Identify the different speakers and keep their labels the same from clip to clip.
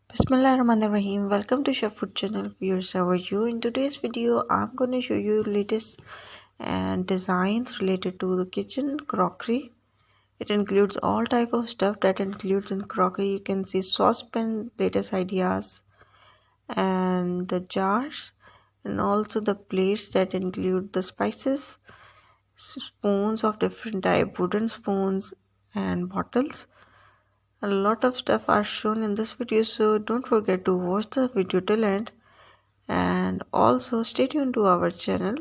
Speaker 1: Bismillahirrahmanirrahim. Welcome to Chef Food Channel. Viewers, how are you? In today's video, I'm going to show you latest and designs related to the kitchen crockery. It includes all type of stuff that includes in crockery. You can see saucepan, latest ideas, and the jars, and also the plates that include the spices, spoons of different type, wooden spoons, and bottles. A lot of stuff are shown in this video, so don't forget to watch the video till end, and also stay tuned to our channel.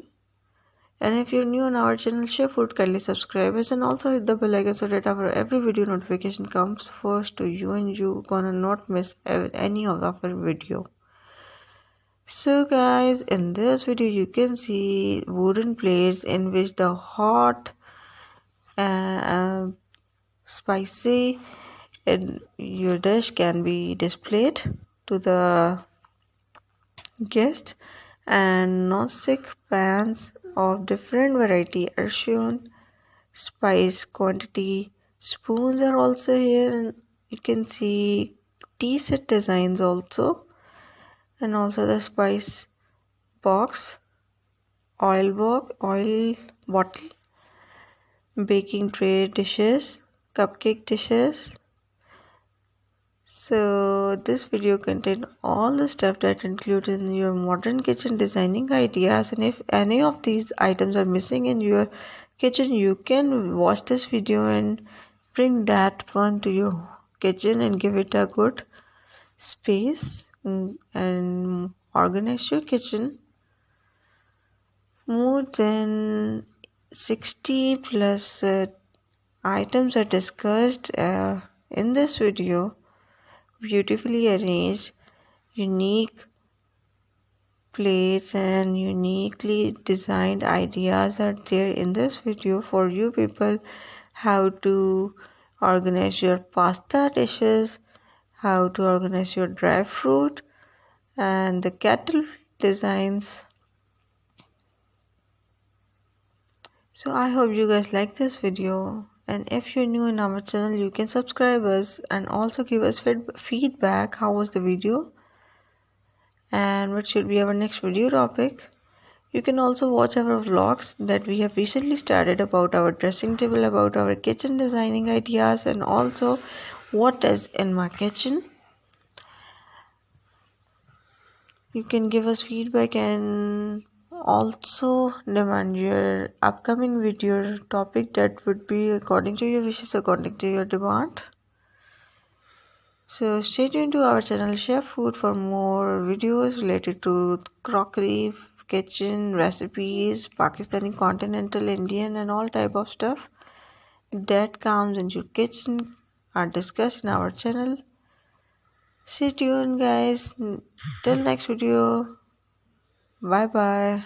Speaker 1: And if you're new on our channel Chef Food, kindly subscribe us and also hit the bell icon so that our every video notification comes first to you and you gonna not miss any of our video. So guys, in this video you can see wooden plates in which the hot spicy and your dish can be displayed to the guest, and non-stick pans of different variety are shown. Spice quantity spoons are also here, and you can see tea set designs also, and also the spice box, oil bottle, baking tray dishes, cupcake dishes. So this video contains all the stuff that includes in your modern kitchen designing ideas, and if any of these items are missing in your kitchen, you can watch this video and bring that one to your kitchen and give it a good space and organize your kitchen. More than 60 plus items are discussed in this video. Beautifully arranged, unique plates and uniquely designed ideas are there in this video for you people. How to organize your pasta dishes, how to organize your dry fruit, and the kettle designs. So I hope you guys like this video, and if you're new in our channel you can subscribe us and also give us feedback. How was the video and what should be our next video topic? You can also watch our vlogs that we have recently started about our dressing table, about our kitchen designing ideas, and also what is in my kitchen. You can give us feedback and also demand your upcoming video topic that would be according to your wishes, according to your demand. So stay tuned to our channel Chef Food for more videos related to crockery, kitchen recipes, Pakistani, continental, Indian, and all type of stuff that comes into your kitchen are discussed in our channel. Stay tuned guys, till next video. Bye bye.